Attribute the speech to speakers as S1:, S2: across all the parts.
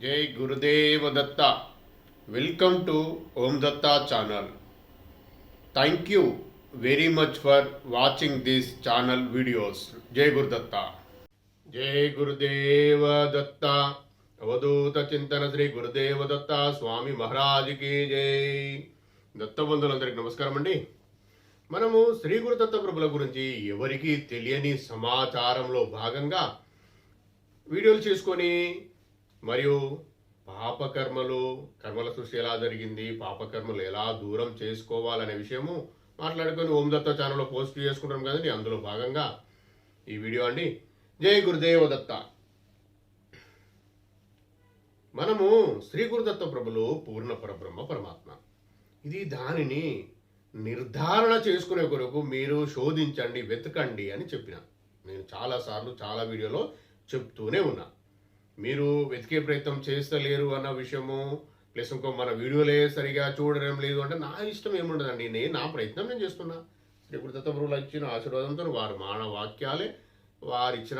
S1: జై Gurudeva Datta. Welcome to Om Datta channel. Thank you very much for watching this channel videos. జై గురుదత్త. జై గురుదేవ దత్త. అవధూత చింతన శ్రీ గురుదేవ దత్త స్వామి మహారాజుకి జై. దత్తబంధువులందరికీ నమస్కారం అండి. మనము శ్రీ గురుదత్త ప్రభుల గురించి ఎవరికీ తెలియని సమాచారంలో భాగంగా వీడియోలు చేసుకొని మరియు కర్మల సృష్టి ఎలా జరిగింది, పాపకర్మలు ఎలా దూరం చేసుకోవాలనే విషయము మాట్లాడుకొని ఓం దత్త ఛానల్లో పోస్ట్ చేసుకుంటాం కదండి. అందులో భాగంగా ఈ వీడియో అండి. జై గురుదేవ దత్త. మనము శ్రీ గురుదత్త ప్రభులు పూర్ణ పరబ్రహ్మ పరమాత్మ. ఇది దానిని నిర్ధారణ చేసుకునే కొరకు మీరు శోధించండి, వెతకండి అని చెప్పిన. నేను చాలాసార్లు చాలా వీడియోలో చెప్తూనే ఉన్నా. మీరు వెతికే ప్రయత్నం చేస్తలేరు అన్న విషయము, ప్లస్ ఇంకో మన వీడియోలే సరిగా చూడడం లేదు అంటే నా ఇష్టం ఏముండదండి. నా ప్రయత్నం నేను చేస్తున్నా. శ్రీ గురుదత్త ప్రభువులు ఇచ్చిన ఆశీర్వాదంతో వారి మానవ వాక్యాలే, వారిచ్చిన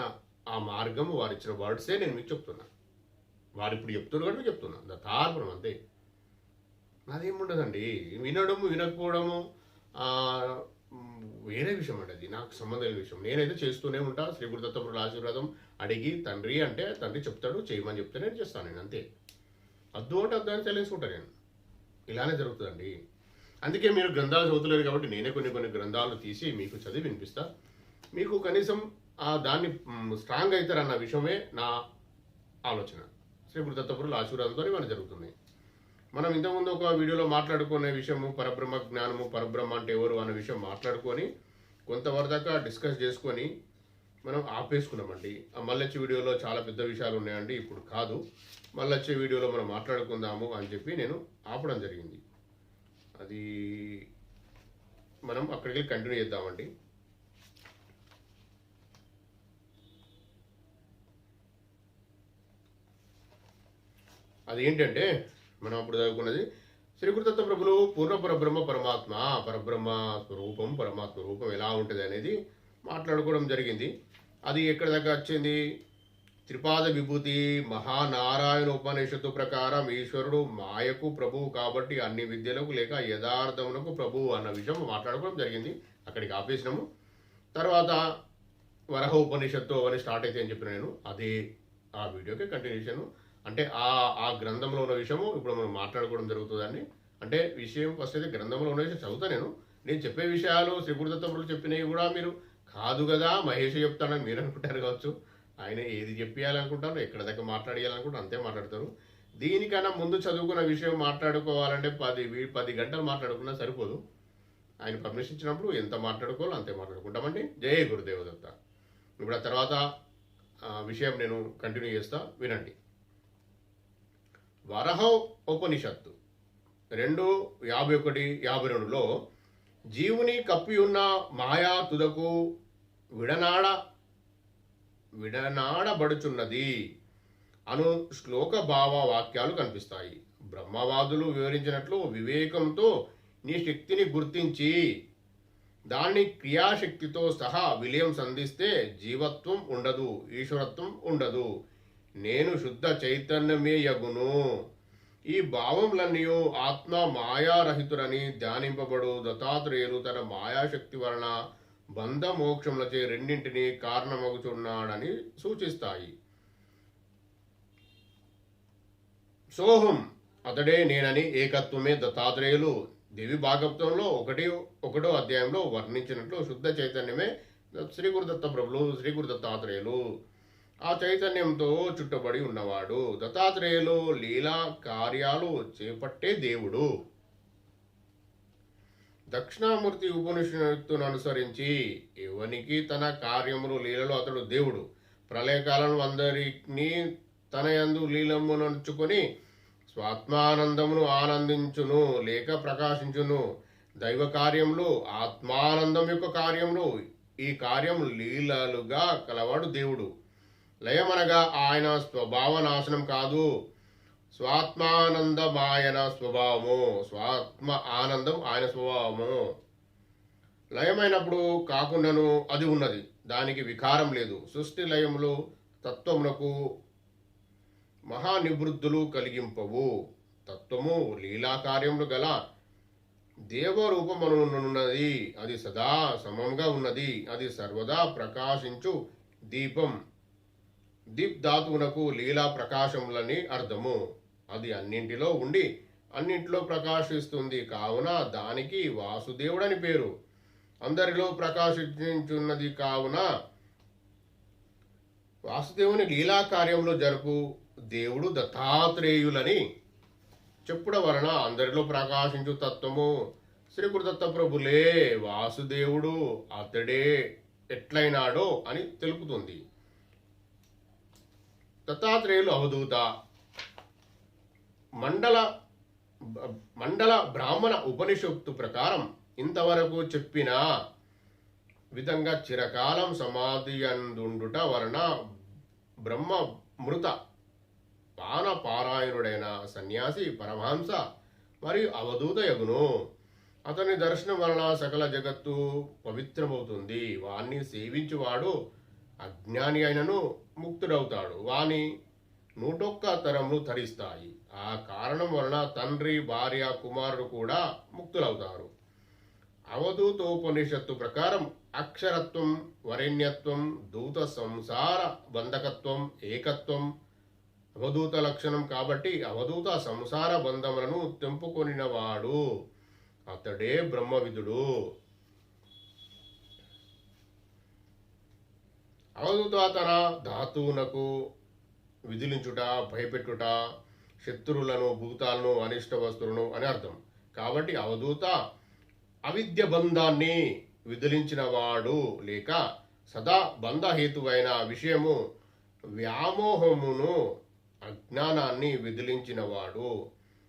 S1: ఆ మార్గము, వారిచ్చిన వర్డ్సే నేను మీకు చెప్తున్నా. వారు ఇప్పుడు చెప్తున్నారు కాబట్టి చెప్తున్నా. దత్తార్పణం అంతే. నాదేముండదండి. వినడము వినకపోవడము వేరే విషయం అండి. అది నాకు సంబంధమైన విషయం. నేనైతే చేస్తూనే ఉంటా. శ్రీ గురుదత్త ప్రభువుల ఆశీర్వాదం అడిగి తండ్రి అంటే తండ్రి చెప్తాడు, చేయమని చెప్తే నేను చేస్తాను. నేను అంతే. అద్దు అంటే అద్దు అని తెలుసుకుంటాను నేను. ఇలానే జరుగుతుందండి. అందుకే మీరు గ్రంథాలు చదువుతలేరు కాబట్టి నేనే కొన్ని గ్రంథాలు తీసి మీకు చదివి వినిపిస్తా. మీకు కనీసం దాన్ని స్ట్రాంగ్ అవుతారన్న విషయమే నా ఆలోచన. శ్రీ గురుదత్త ప్రభువుల ఆశీర్వాదంతో ఇవన్నీ జరుగుతున్నాయి. మనం ఇంతకుముందు ఒక వీడియోలో మాట్లాడుకునే విషయము పరబ్రహ్మ జ్ఞానము, పరబ్రహ్మ అంటే ఎవరు అనే విషయం మాట్లాడుకొని కొంతవరకు దాకా డిస్కస్ చేసుకొని మనం ఆపేసుకున్నామండి. ఆ మళ్ళొచ్చే వీడియోలో చాలా పెద్ద విషయాలు ఉన్నాయండి, ఇప్పుడు కాదు, మళ్ళొచ్చే వీడియోలో మనం మాట్లాడుకుందాము అని చెప్పి నేను ఆపడం జరిగింది. అది మనం అక్కడికి కంటిన్యూ చేద్దామండి. అదేంటంటే మనం అప్పుడు చదువుకున్నది శ్రీ గురుదత్త ప్రభులు పూర్ణ పరబ్రహ్మ పరమాత్మ, పరబ్రహ్మ స్వరూపం, పరమాత్మ రూపం ఎలా ఉంటుంది అనేది మాట్లాడుకోవడం జరిగింది. అది ఎక్కడి దాకా వచ్చింది? త్రిపాద విభూతి మహానారాయణ ఉపనిషత్తు ప్రకారం ఈశ్వరుడు మాయకు ప్రభువు కాబట్టి అన్ని విద్యలకు లేక యథార్థమునకు ప్రభువు అన్న విషయం మాట్లాడుకోవడం జరిగింది. అక్కడికి ఆపేసినాము. తర్వాత వరహ ఉపనిషత్తు అని స్టార్ట్ అయితే అని చెప్పిన నేను. అదే ఆ వీడియోకి కంటిన్యూషన్. అంటే ఆ గ్రంథంలో ఉన్న విషయము ఇప్పుడు మనం మాట్లాడుకోవడం జరుగుతుందండి. అంటే విషయం ఫస్ట్ అయితే గ్రంథంలో ఉన్న విషయం చదువుతా. నేను చెప్పే విషయాలు శ్రీ గురుదత్త ప్రభులు చెప్పినవి కూడా మీరు కాదు కదా మహేష్ చెప్తానని మీరు అనుకుంటారు కావచ్చు. ఆయన ఏది చెప్పేయాలనుకుంటారు, ఎక్కడ దగ్గర మాట్లాడేయాలనుకుంటారు అంతే మాట్లాడతారు. దీనికన్నా ముందు చదువుకున్న విషయం మాట్లాడుకోవాలంటే 10 గంటలు మాట్లాడుకున్నా సరిపోదు. ఆయన పర్మిషన్ ఇచ్చినప్పుడు ఎంత మాట్లాడుకోవాలో అంతే మాట్లాడుకుంటామండి. జై గురుదేవదత్త. ఇప్పుడు ఆ తర్వాత విషయం నేను కంటిన్యూ చేస్తా, వినండి. వరహ ఉపనిషత్తు 2:51-52లో జీవుని కప్పి ఉన్న మాయా తుదకు విడనాడబడుచున్నది అను శ్లోక భావ వాక్యాలు కనిపిస్తాయి. బ్రహ్మవాదులు వివరించినట్లు వివేకంతో నీ శక్తిని గుర్తించి దాన్ని క్రియాశక్తితో సహా విలయం సంధిస్తే జీవత్వం ఉండదు, ఈశ్వరత్వం ఉండదు, నేను శుద్ధ చైతన్యమే యగును. ఈ భావములన్నీ ఆత్మ మాయారహితురని ధ్యానింపబడు దత్తాత్రేయులు తన మాయాశక్తి వలన బంధ మోక్షములచే రెండింటినీ కారణమగుచున్నాడని సూచిస్తాయి. సోహం అతడే నేనని ఏకత్వమే దత్తాత్రేయులు దేవి భాగవతంలో 1వ అధ్యాయంలో వర్ణించినట్లు శుద్ధ చైతన్యమే శ్రీ గురుదత్త ప్రభులు, శ్రీ గురుదత్తాత్రేయులు. ఆ చైతన్యంతో చుట్టబడి ఉన్నవాడు. దత్తాత్రేయులు లీలా కార్యాలు చేపట్టే దేవుడు. దక్షిణామూర్తి ఉపనిషత్తును అనుసరించి ఎవనికి తన కార్యములు లీలలో అతడు దేవుడు. ప్రళయకాలం అందరినీ తన యందు లీలమునంచుకొని స్వాత్మానందమును ఆనందించును లేక ప్రకాశించును. దైవ కార్యములు ఆత్మానందం యొక్క కార్యములు. ఈ కార్యం లీలలుగా కలవాడు దేవుడు. లయమనగా ఆయన స్వభావ నాశనం కాదు, స్వాత్మానందమాయన స్వభావము. స్వాత్మ ఆనందం ఆయన స్వభావము. లయమైనప్పుడు కాకుండాను అది ఉన్నది, దానికి వికారం లేదు. సృష్టి లయములు తత్వమునకు మహానివృద్ధులు కలిగింపవు. తత్వము లీలా కార్యములు గల దేవరూపమనున్నది. అది సదా సమంగా ఉన్నది. అది సర్వదా ప్రకాశించు దీపం. దీప్ ధాతువునకు లీలా ప్రకాశములని అర్థము. అది అన్నింటిలో ఉండి అన్నింటిలో ప్రకాశిస్తుంది కావున దానికి వాసుదేవుడని పేరు. అందరిలో ప్రకాశించున్నది కావున వాసుదేవుని లీలా కార్యములు జరుపు దేవుడు దత్తాత్రేయులని చెప్పుడ వలన అందరిలో ప్రకాశించు తత్వము శ్రీకృతత్వ ప్రభులే. వాసుదేవుడు అతడే ఎట్లయినాడో అని తెలుపుతుంది. దత్తాత్రేయులు అవధూత. మండల బ్రాహ్మణ ఉపనిషత్తు ప్రకారం ఇంతవరకు చెప్పిన విధంగా చిరకాలం సమాధి అందుండుట వలన బ్రహ్మమృత పారాయణుడైన సన్యాసి పరమహంస మరియు అవధూత యగును. అతని దర్శనం వలన సకల జగత్తు పవిత్రమవుతుంది. వాణ్ణి సేవించువాడు అజ్ఞాని అయినను ముక్తుడవుతాడు. వాని 101 తరములు తరిస్తాయి. ఆ కారణం వలన తండ్రి, భార్య, కుమారుడు కూడా ముక్తులవుతారు. అవధూతోపనిషత్తు ప్రకారం అక్షరత్వం, వరేణ్యత్వం, దూత సంసార బంధకత్వం, ఏకత్వం అవధూత లక్షణం. కాబట్టి అవధూత సంసార బంధములను తెంపుకొనినవాడు అతడే బ్రహ్మవిదుడు. అవధూత తన ధాతువునకు విదిలించుట, భయపెట్టుట, శత్రువులను, భూతాలను, అనిష్ట వస్తువులను అని అర్థం. కాబట్టి అవధూత అవిద్య బంధాన్ని విదిలించినవాడు లేక సదా బంధహేతువైన విషయము వ్యామోహమును, అజ్ఞానాన్ని విదిలించినవాడు.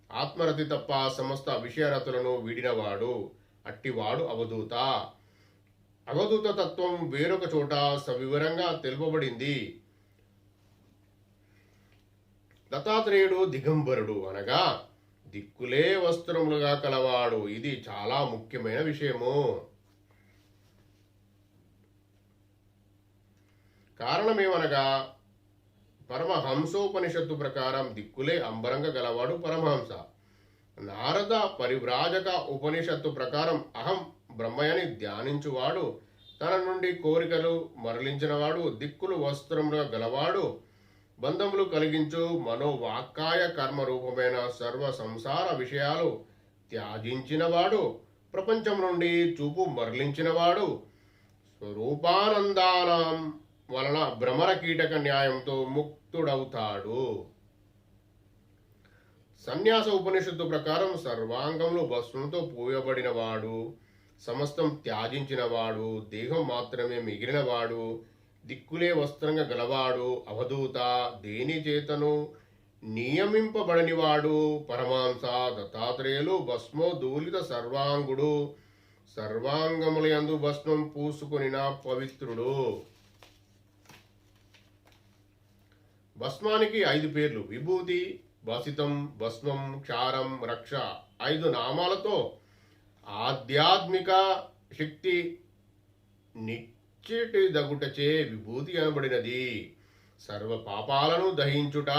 S1: ఆత్మరతి తప్ప సమస్త విషయరతులను వీడినవాడు. అట్టివాడు అవధూత. అవధూత తత్వం వేరొక చోట సవివరంగా తెలుపబడింది. దత్తాత్రేయుడు దిగంబరుడు అనగా దిక్కులే వస్త్రములుగా కలవాడు. ఇది చాలా ముఖ్యమైన విషయము. కారణమేమనగా పరమహంసోపనిషత్తు ప్రకారం దిక్కులే అంబరంగా గలవాడు పరమహంస. నారద పరివ్రాజక ఉపనిషత్తు ప్రకారం అహం బ్రహ్మయని ధ్యానించువాడు, తన నుండి కోరికలు మరలించినవాడు, దిక్కులు వస్త్రములుగా గలవాడు, బంధములు కలిగించు మనోవాక్కాయ కర్మ రూపమైన సర్వ సంసార విషయాలు త్యాజించినవాడు, ప్రపంచం నుండి చూపు మరలించినవాడు, స్వరూపానందానం వలన భ్రమర కీటక న్యాయంతో ముక్తుడవుతాడు. సన్యాస ఉపనిషత్తు ప్రకారం సర్వాంగములు భస్మంతో పూయబడినవాడు, సమస్తం త్యాజించినవాడు, దేహం మాత్రమే మిగిలినవాడు, దిక్కులే వస్త్రంగా గలవాడు, అవధూత, దేని చేతను నియమింపబడనివాడు, పరమాంస. దత్తాత్రేయులు భస్మోదూలిత సర్వాంగుడు, సర్వాంగములయందు భస్మం పూసుకొనిన పవిత్రుడు. భస్మానికి 5 పేర్లు: విభూతి, భసితం, భస్మం, క్షారం, రక్ష. 5 నామాలతో ఆధ్యాత్మిక శక్తి నిశ్చిటి దగుటచే విభూతి అనబడినది. సర్వ పాపాలను దహించుట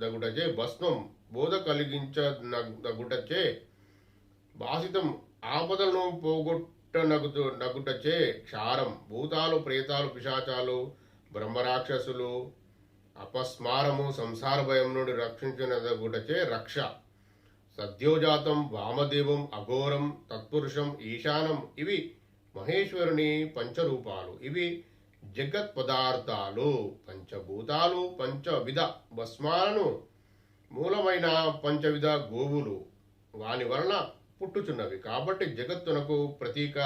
S1: దగుటచే భస్మం, బోధ కలిగించదగుటచే భాసితం, ఆపదలను పోగొట్టనగుటచే క్షారం, భూతాలు, ప్రేతాలు, పిశాచాలు, బ్రహ్మరాక్షసులు, అపస్మారము, సంసార భయం నుండి రక్షించినదగుటచే రక్ష. సద్యోజాతం, వామదేవం, అఘోరం, తత్పురుషం, ఈశానం ఇవి మహేశ్వరుని పంచరూపాలు. ఇవి జగత్ పదార్థాలు. పంచభూతాలు పంచవిధ భస్మాలను మూలమైన పంచవిధ గోవులు వాని వలన పుట్టుచున్నవి. కాబట్టి జగత్తునకు ప్రతీక.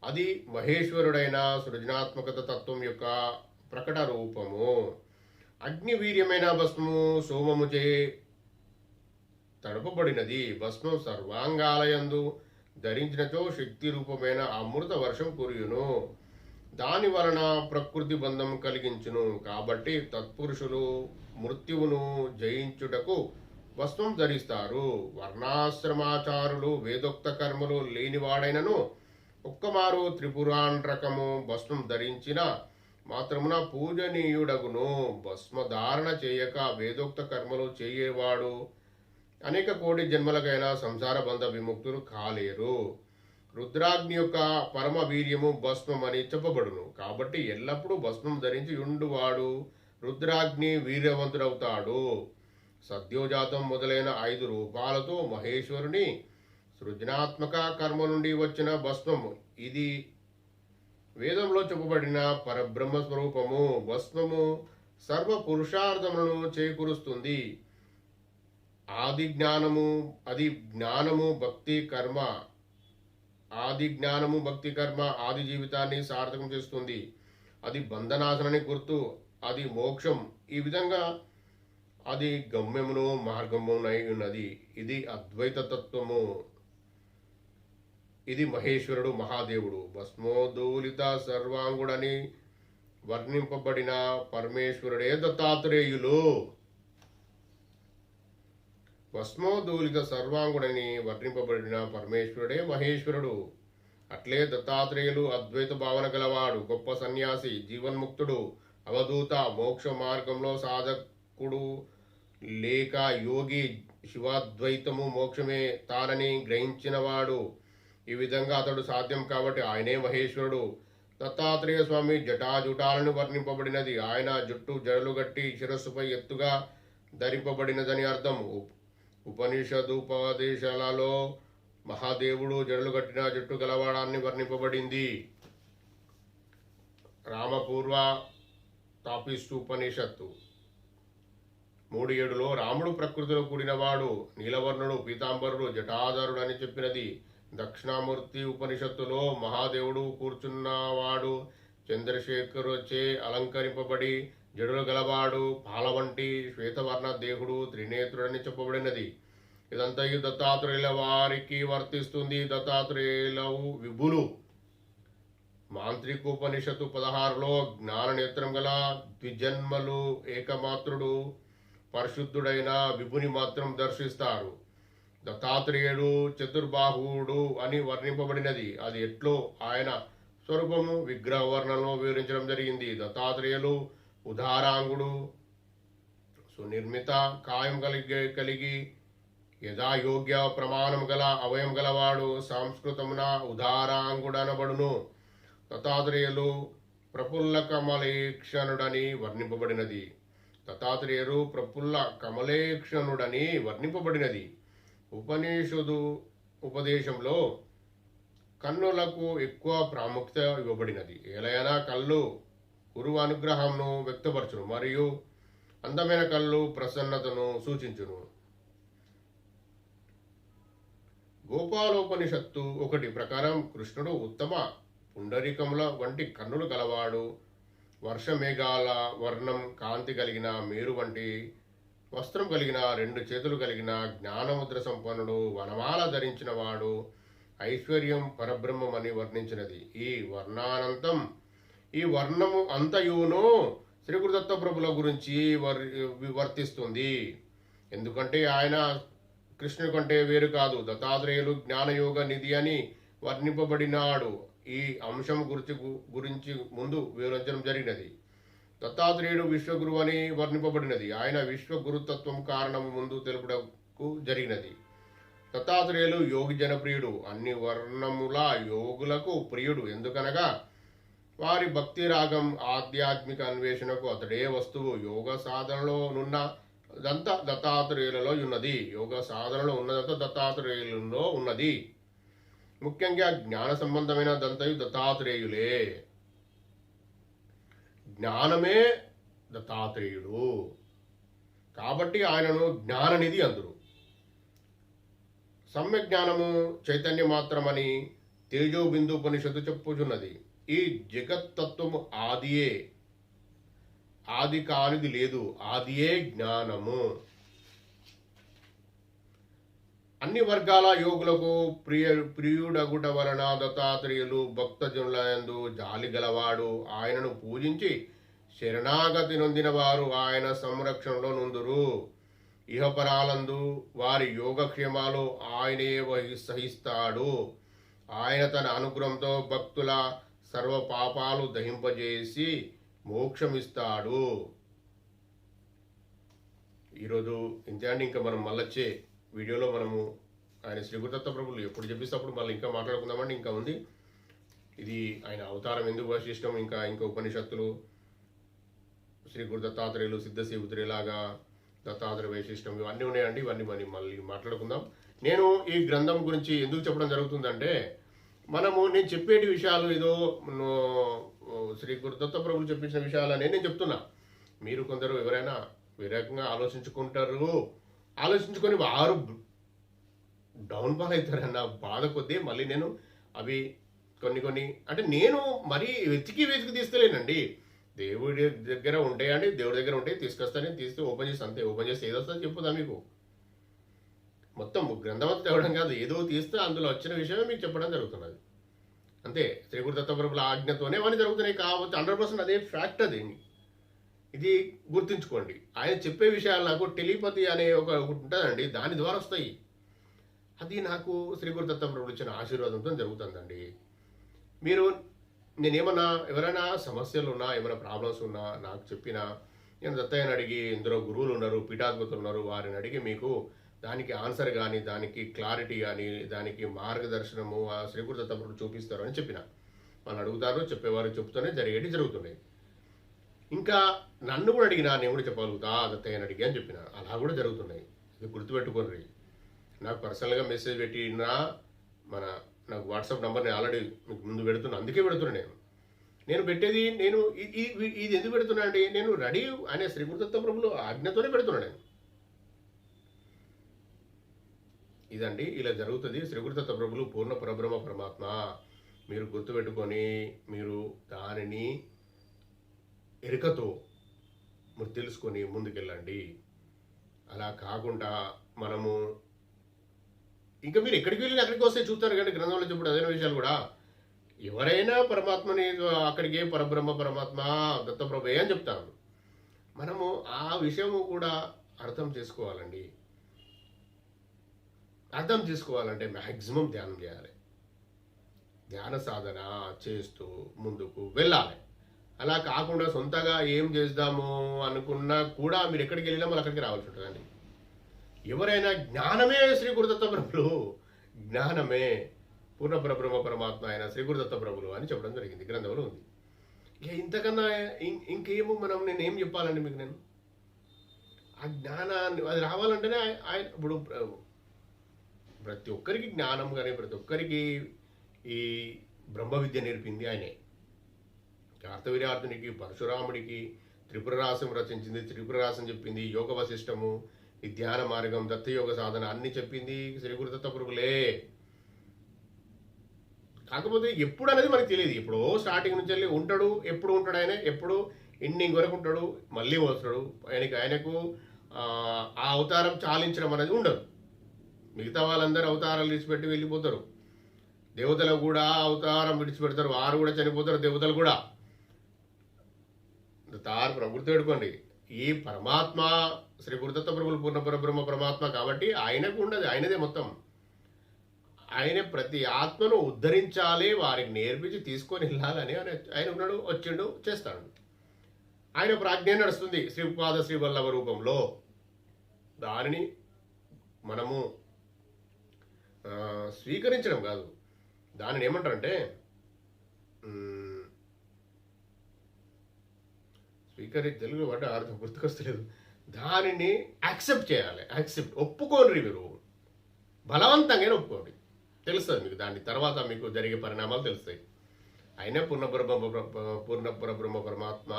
S1: అది మహేశ్వరుడైన సృజనాత్మకత తత్వం యొక్క ప్రకట రూపము. అగ్నివీర్యమైన భస్మము సోమముచే తడపబడినది. భస్మం సర్వాంగాలయందు ధరించినచో శక్తి రూపమైన అమృత వర్షం కురియును. దాని వలన ప్రకృతి బంధం కలిగించును. కాబట్టి తత్పురుషులు మృత్యువును జయించుటకు భస్మం ధరిస్తారు. వర్ణాశ్రమాచారులు వేదోక్త కర్మలు లేనివాడైనను ఒక్కమారు త్రిపురాండ్రకము భస్మం ధరించిన మాత్రమున పూజనీయుడగును. భస్మధారణ చేయక వేదోక్త కర్మలు చేయవాడు అనేక కోటి జన్మలకైనా సంసార బంధ విముక్తులు కాలేరు. రుద్రాగ్ని యొక్క పరమ వీర్యము భస్మం అని చెప్పబడును. కాబట్టి ఎల్లప్పుడూ భస్మం ధరించి ఉండువాడు రుద్రాగ్ని వీర్యవంతుడవుతాడు. సద్యోజాతం మొదలైన 5 రూపాలతో మహేశ్వరుని సృజనాత్మక కర్మ నుండి వచ్చిన భస్మము. ఇది వేదంలో చెప్పబడిన పరబ్రహ్మ స్వరూపము. భస్మము సర్వ పురుషార్థములను చేకూరుస్తుంది. ఆది జ్ఞానము భక్తి కర్మ ఆది జీవితాన్ని సార్థకం చేస్తుంది. అది బంధనాశనానికి గుర్తు, అది మోక్షం. ఈ విధంగా అది గమ్యమును మార్గమునై ఉన్నది. ఇది అద్వైత తత్వము. ఇది మహేశ్వరుడు మహాదేవుడు. భస్మోదూలిత సర్వాంగుడని వర్ణింపబడిన పరమేశ్వరుడే దత్తాత్రేయులు. భస్మోదూలిత సర్వాంగుడని వర్ణింపబడిన పరమేశ్వరుడే మహేశ్వరుడు. అట్లే దత్తాత్రేయులు అద్వైత భావన గలవాడు, గొప్ప సన్యాసి, జీవన్ముక్తుడు, అవధూత, మోక్ష మార్గంలో సాధకుడు లేక యోగి, శివాద్వైతము మోక్షమే తానని గ్రహించినవాడు. ఈ విధంగా అతడు సాధ్యం కాబట్టి ఆయనే మహేశ్వరుడు. దత్తాత్రేయ స్వామి జటాజుటాలను వర్ణింపబడినది. ఆయన జుట్టు జడలు గట్టి శిరస్సుపై ఎత్తుగా ధరింపబడినదని అర్థం. ఉపనిషదుపదేశాలలో మహాదేవుడు జడలు కట్టిన జుట్టు గలవాడాన్ని వర్ణింపబడింది. రామపూర్వ తాపిస్తూపనిషత్తు 3:7లో రాముడు ప్రకృతిలో కూడినవాడు, నీలవర్ణుడు, పీతాంబరుడు, జటాధరుడు అని చెప్పినది. దక్షిణామూర్తి ఉపనిషత్తులో మహాదేవుడు కూర్చున్నవాడు, చంద్రశేఖరుచే అలంకరింపబడి జడులు గలవాడు, పాల వంటి శ్వేతవర్ణ దేహుడు, త్రినేత్రుడని చెప్పబడినది. ఇదంతా దత్తాత్రేయుల వారికి వర్తిస్తుంది. దత్తాత్రేయులవు విభులు. మాంత్రికోపనిషత్తు 16లో జ్ఞాన నేత్రం గల ద్విజన్మలు ఏకమాత్రుడు పరిశుద్ధుడైన విభుని మాత్రం దర్శిస్తారు. దత్తాత్రేయుడు చతుర్బాహుడు అని వర్ణింపబడినది. అది ఎట్లో ఆయన స్వరూపము విగ్రహ వర్ణంలో వివరించడం జరిగింది. దత్తాత్రేయులు ఉదారాంగుడు, సునిర్మిత కాయం కలిగి యథాయోగ్య ప్రమాణం గల అవయం గలవాడు, సంస్కృతమున ఉదారాంగుడనబడును. దత్తాత్రేయులు ప్రఫుల్ల కమలేక్షణుడని వర్ణింపబడినది. దత్తాత్రేయుడు ప్రఫుల్ల కమలేక్షణుడని వర్ణింపబడినది. ఉపదేశంలో కన్నులకు ఎక్కువ ప్రాముఖ్యత ఇవ్వబడినది. ఏలైనా కళ్ళు గురువు అనుగ్రహంను వ్యక్తపరచును, మరియు అందమైన కళ్ళు ప్రసన్నతను సూచించును. గోపాలోపనిషత్తు 1 ప్రకారం కృష్ణుడు ఉత్తమ పుండరీకముల వంటి కన్నులు గలవాడు, వర్షమేఘాల వర్ణం కాంతి కలిగిన మేరు వంటి వస్త్రం కలిగిన 2 చేతులు కలిగిన జ్ఞానముద్ర సంపన్నుడు, వనమాల ధరించిన వాడు, ఐశ్వర్యం పరబ్రహ్మం అని వర్ణించినది. ఈ వర్ణము అంతయును శ్రీగురుదత్త ప్రభుల గురించి వర్తిస్తుంది. ఎందుకంటే ఆయన కృష్ణుడి కంటే వేరు కాదు. దత్తాత్రేయులు జ్ఞానయోగ నిధి అని వర్ణింపబడినాడు. ఈ అంశం గురించి ముందు వివరించడం జరిగినది. దత్తాత్రేయుడు విశ్వగురు అని వర్ణింపబడినది. ఆయన విశ్వగురుతత్వం కారణము ముందు తెలుపుటకు జరిగినది. దత్తాత్రేయులు యోగి జనప్రియుడు, అన్ని వర్ణముల యోగులకు ప్రియుడు. ఎందుకనగా వారి భక్తి రాగం ఆధ్యాత్మిక అన్వేషణకు అతడే వస్తువు. యోగ సాధనలో ఉన్నదంతా దత్తాత్రేయులలో ఉన్నది. దత్తాత్రేయులలో ఉన్నది. ముఖ్యంగా జ్ఞాన సంబంధమైన దంతయు దత్తాత్రేయులే. జ్ఞానమే దత్తాత్రేయుడు కాబట్టి ఆయనను జ్ఞాననిధి అందురు. సమ్యక్ జ్ఞానము చైతన్య మాత్రమని తేజోబిందు ఉపనిషత్తు చెప్పుచున్నది. ఈ జగత్తత్వము ఆదియే, ఆది కానిది లేదు, ఆదియే జ్ఞానము. అన్ని వర్గాల యోగులకు ప్రియుడగుట వలన దత్తాత్రేయులు భక్తజనులందు జాలి గలవాడు. ఆయనను పూజించి శరణాగతి నొందిన వారు ఆయన సంరక్షణలో నుందురు. ఇహపరాలందు వారి యోగక్షేమాలు ఆయనే సహిస్తాడు. ఆయన తన అనుగ్రహంతో భక్తుల సర్వ పాపాలు దహింపజేసి మోక్షం ఇస్తాడు. ఈరోజు ఇంతే అండి. ఇంకా మనం మళ్ళొచ్చే వీడియోలో మనము ఆయన శ్రీ గురుదత్త ప్రభులు ఎప్పుడు చెప్పిస్తే అప్పుడు మళ్ళీ ఇంకా మాట్లాడుకుందామండి. ఇంకా ఉంది ఇది ఆయన అవతారం ఎందుకు వశిష్టం, ఇంకా ఉపనిషత్తులు, శ్రీ గురు దత్తాత్రేయులు, సిద్ధశివుతురేలాగా దత్తాత్రేయ వైశిష్టం, ఇవన్నీ ఉన్నాయండి. ఇవన్నీ మళ్ళీ మాట్లాడుకుందాం. నేను ఈ గ్రంథం గురించి ఎందుకు చెప్పడం జరుగుతుందంటే, నేను చెప్పేటి విషయాలు ఏదో శ్రీ గురుదత్త ప్రభులు చెప్పించిన విషయాలనే నేను చెప్తున్నా. మీరు కొందరు ఎవరైనా వేరే రకంగా ఆలోచించుకొని వారు డౌన్ ఫాల్ అవుతారన్న బాధ కొద్దీ మళ్ళీ నేను అవి కొన్ని అంటే నేను మరీ వెతికి తీస్తలేనండి. దేవుడి దగ్గర ఉంటాయండి, దేవుడి దగ్గర ఉంటే తీసుకొస్తానే, తీస్తే ఓపెన్ చేసి అంతే. ఓపెన్ చేసి ఏదొస్తుందని చెప్పుదా మీకు. మొత్తం గ్రంథమంతా తేవడం కాదు, ఏదో తీస్తే అందులో వచ్చిన విషయమే మీకు చెప్పడం జరుగుతున్నది అంతే. శ్రీ గురుదత్త ప్రభుల ఆజ్ఞతోనే అవన్నీ జరుగుతున్నాయి కావచ్చు. 100% అదే ఫ్యాక్ట్. అది ఇది గుర్తుంచుకోండి. ఆయన చెప్పే విషయాలు నాకు టెలిపతి అనే ఒకటి ఉంటుందండి, దాని ద్వారా వస్తాయి. అది నాకు శ్రీ గురుదత్త ప్రభులు ఇచ్చిన ఆశీర్వాదంతో జరుగుతుందండి. నేనేమన్నా ఎవరైనా సమస్యలు ఉన్నా, ఏమైనా ప్రాబ్లమ్స్ ఉన్నా నాకు చెప్పినా, నేను దత్తయ్యని అడిగి, ఇందులో గురువులు ఉన్నారు, పీఠాధిపతులు ఉన్నారు, వారిని అడిగి మీకు దానికి ఆన్సర్ కానీ, దానికి క్లారిటీ కానీ, దానికి మార్గదర్శనము ఆ శ్రీ గురుదత్త ప్రభులు చూపిస్తారు అని చెప్పిన. వాళ్ళు అడుగుతారు, చెప్పేవారు చెప్తూనే జరుగుతున్నాయి. ఇంకా నన్ను కూడా అడిగినా నేను కూడా చెప్పగలుగుతా దత్తయ్యని అడిగి అని చెప్పిన. అలా కూడా జరుగుతున్నాయి. ఇది గుర్తుపెట్టుకోండి. నాకు పర్సనల్గా మెసేజ్ పెట్టినా నాకు వాట్సాప్ నెంబర్ నేను ఆల్రెడీ మీకు ముందు పెడుతున్నా. అందుకే పెడుతున్నా. నేను పెట్టేది ఇది ఎందుకు పెడుతున్నా అండి, నేను రెడీ అనే శ్రీ గురుదత్త ప్రభులు ఆజ్ఞతోనే పెడుతున్నా. నేను ఇదండి, ఇలా జరుగుతుంది. శ్రీ గురుదత్త ప్రభులు పూర్ణ పరబ్రహ్మ పరమాత్మ. మీరు గుర్తుపెట్టుకొని మీరు దానిని ఎరుకతో మీరు తెలుసుకొని ముందుకెళ్ళండి. అలా కాకుండా మనము ఇంకా మీరు ఎక్కడికి వెళ్ళి అక్కడికి వస్తే చూస్తారు కానీ గ్రంథంలో చెప్పుడు అదే విషయాలు కూడా. ఎవరైనా పరమాత్మని అక్కడికి పరబ్రహ్మ పరమాత్మ దత్తప్రభు అని చెప్తాను. మనము ఆ విషయము కూడా అర్థం చేసుకోవాలండి. అర్థం చేసుకోవాలంటే మ్యాక్సిమం ధ్యానం చేయాలి. ధ్యాన సాధన చేస్తూ ముందుకు వెళ్ళాలి. అలా కాకుండా సొంతగా ఏం చేద్దాము అనుకున్నా కూడా మీరు ఎక్కడికి వెళ్ళినా మళ్ళీ అక్కడికి రావాల్సి ఉంటుందండి. ఎవరైనా జ్ఞానమే శ్రీ గురుదత్త ప్రభులు, జ్ఞానమే పూర్ణ పరబ్రహ్మ పరమాత్మ అయిన శ్రీ గురుదత్త ప్రభులు అని చెప్పడం జరిగింది, గ్రంథంలో ఉంది. ఇక ఇంతకన్నా ఇంకేమో నేనేం చెప్పాలండి మీకు. నేను ఆ జ్ఞానాన్ని అది రావాలంటేనే ఆయన ఇప్పుడు ప్రతి ఒక్కరికి జ్ఞానం కానీ ప్రతి ఒక్కరికి ఈ బ్రహ్మ విద్య నేర్పింది ఆయనే. కార్తవీర్యార్జునికి, పరశురాముడికి త్రిపుర రాసం రచించింది, త్రిపుర రాసం చెప్పింది, యోగ వశిష్టము, ఈ ధ్యాన మార్గం, దత్తయోగ సాధన అన్ని చెప్పింది శ్రీ గురుదత్త ప్రభులే. కాకపోతే ఎప్పుడు అనేది మనకు తెలియదు. ఎప్పుడో స్టార్టింగ్ నుంచి వెళ్ళి ఉంటాడు, ఎప్పుడు ఉంటాడు ఆయన, ఎప్పుడు ఎండింగ్ వరకు ఉంటాడు, మళ్ళీ వస్తాడు. ఆయనకు ఆ అవతారం చాలించడం అనేది ఉండదు. మిగతా వాళ్ళందరూ అవతారాలు విడిచిపెట్టి వెళ్ళిపోతారు. దేవతలు కూడా అవతారం విడిచిపెడతారు, వారు కూడా చనిపోతారు, దేవతలు కూడా. గుర్తు పెట్టుకోండి, ఈ పరమాత్మ శ్రీ గురుదత్త ప్రభులు పూర్ణ పరబ్రహ్మ పరమాత్మ కాబట్టి ఆయనకు ఉండదు, ఆయనదే మొత్తం. ఆయన ప్రతి ఆత్మను ఉద్ధరించాలి, వారికి నేర్పించి తీసుకొని వెళ్ళాలని ఆయన ఉన్నాడు, వచ్చిండు, చేస్తాడు. ఆయన ప్రాజ్ఞ నడుస్తుంది శ్రీపాద శ్రీవల్లభ రూపంలో. దానిని మనము స్వీకరించడం కాదు, దానిని ఏమంటారంటే తెలుగు వాటి అర్థం గుర్తుకొస్తలేదు. దానిని యాక్సెప్ట్ చేయాలి. ఒప్పుకోండి. మీరు బలవంతంగానే ఒప్పుకోండి, తెలుస్తుంది మీకు. దాని తర్వాత మీకు జరిగే పరిణామాలు తెలుస్తాయి. అయినా పూర్ణ పరబ్రహ్మ పరమాత్మ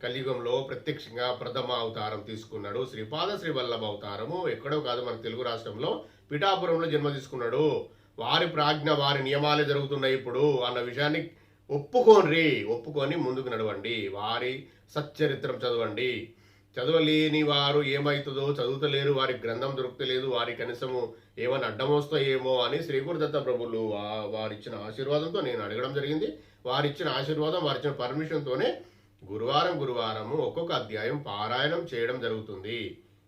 S1: కలియుగంలో ప్రత్యక్షంగా ప్రథమ అవతారం తీసుకున్నాడు. శ్రీపాద శ్రీవల్లభ అవతారము ఎక్కడో కాదు, మన తెలుగు రాష్ట్రంలో పిఠాపురంలో జన్మ తీసుకున్నాడు. వారి ప్రాజ్ఞ, వారి నియమాలే జరుగుతున్నాయి ఇప్పుడు అన్న విషయాన్ని ఒప్పుకొని ముందుకు నడవండి. వారి సచ్చరిత్రం చదవండి. చదవలేని వారు ఏమవుతుందో చదువుతలేరు, వారికి గ్రంథం దొరుకుతలేదు, వారి కనీసము ఏమైనా అడ్డం వస్తాయేమో అని శ్రీ గురుదత్త ప్రభులు వారిచ్చిన ఆశీర్వాదంతో నేను అడగడం జరిగింది. వారిచ్చిన ఆశీర్వాదం, వారిచ్చిన పర్మిషన్తోనే గురువారము ఒక్కొక్క అధ్యాయం పారాయణం చేయడం జరుగుతుంది.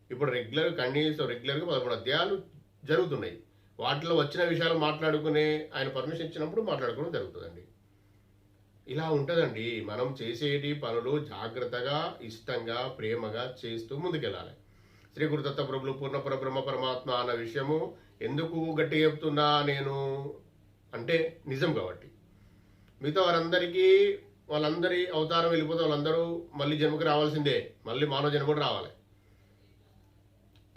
S1: ఇప్పుడు రెగ్యులర్గా 13 అధ్యాయాలు జరుగుతున్నాయి. వాటిలో వచ్చిన విషయాలు మాట్లాడుకునే ఆయన పర్మిషన్ ఇచ్చినప్పుడు మాట్లాడుకోవడం జరుగుతుందండి. ఇలా ఉంటుందండి. మనం చేసేటి పనులు జాగ్రత్తగా, ఇష్టంగా, ప్రేమగా చేస్తూ ముందుకెళ్ళాలి. శ్రీ గురుదత్త ప్రభులు పూర్ణ పరబ్రహ్మ పరమాత్మ అన్న విషయము ఎందుకు గట్టిగా చెప్తున్నా నేను అంటే నిజం కాబట్టి. మిగతా వారందరికీ వాళ్ళందరి అవతారం వెళ్ళిపోతే వాళ్ళందరూ మళ్ళీ జన్మకి రావాల్సిందే. మళ్ళీ మానవ జన్మ కూడా రావాలి.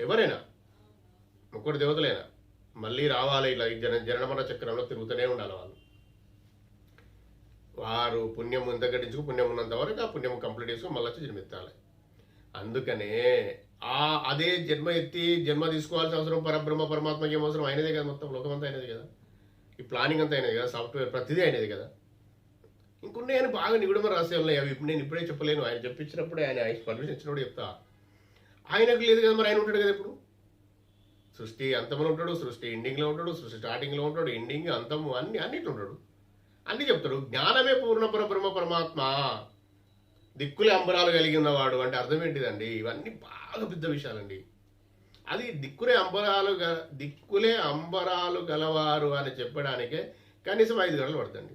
S1: ఎవరైనా ముక్కటి దేవతలైనా మళ్ళీ రావాలి. ఇలా జనన చక్రంలో తిరుగుతూనే ఉండాలి వాళ్ళు. వారు పుణ్యం ఎంత గడించుకు పుణ్యం ఉన్నంత వరకు ఆ పుణ్యం కంప్లీట్ చేసుకుని మళ్ళీ వచ్చి జన్మెత్తాలి. అందుకనే అదే జన్మ ఎత్తి జన్మ తీసుకోవాల్సిన అవసరం పరబ్రహ్మ పరమాత్మకి ఏం అవసరం? అయినదే కదా, మొత్తం లోకం అంతా అయినది కదా, ఈ ప్లానింగ్ అంతా అయినది కదా, సాఫ్ట్వేర్ ప్రతిదీ అయినది కదా. ఇంకొన్ని ఆయన బాగా నిగుడమ రహస్యాలు ఉన్నాయి. అవి నేను ఇప్పుడే చెప్పలేను. ఆయన చెప్పించినప్పుడే ఆయన పర్మిషన్ ఇచ్చినప్పుడు చెప్తా. ఆయనకు లేదు కదా, మరి ఆయన ఉంటాడు కదా. ఇప్పుడు సృష్టి అంతంలో ఉంటాడు, సృష్టి ఎండింగ్లో ఉంటాడు, సృష్టి స్టార్టింగ్లో ఉంటాడు, ఎండింగ్ అంతము అన్నిట్లో ఉంటాడు, అన్ని చెప్తాడు. జ్ఞానమే పూర్ణ పరబ్రహ్మ పరమాత్మ, దిక్కులే అంబరాలు కలిగి ఉన్నవాడు అంటే అర్థం ఏంటిదండి? ఇవన్నీ బాగా పెద్ద విషయాలండి. అది దిక్కులే అంబరాలు గలవారు అని చెప్పడానికే కనీసం 5 గంటలు పడుతుంది.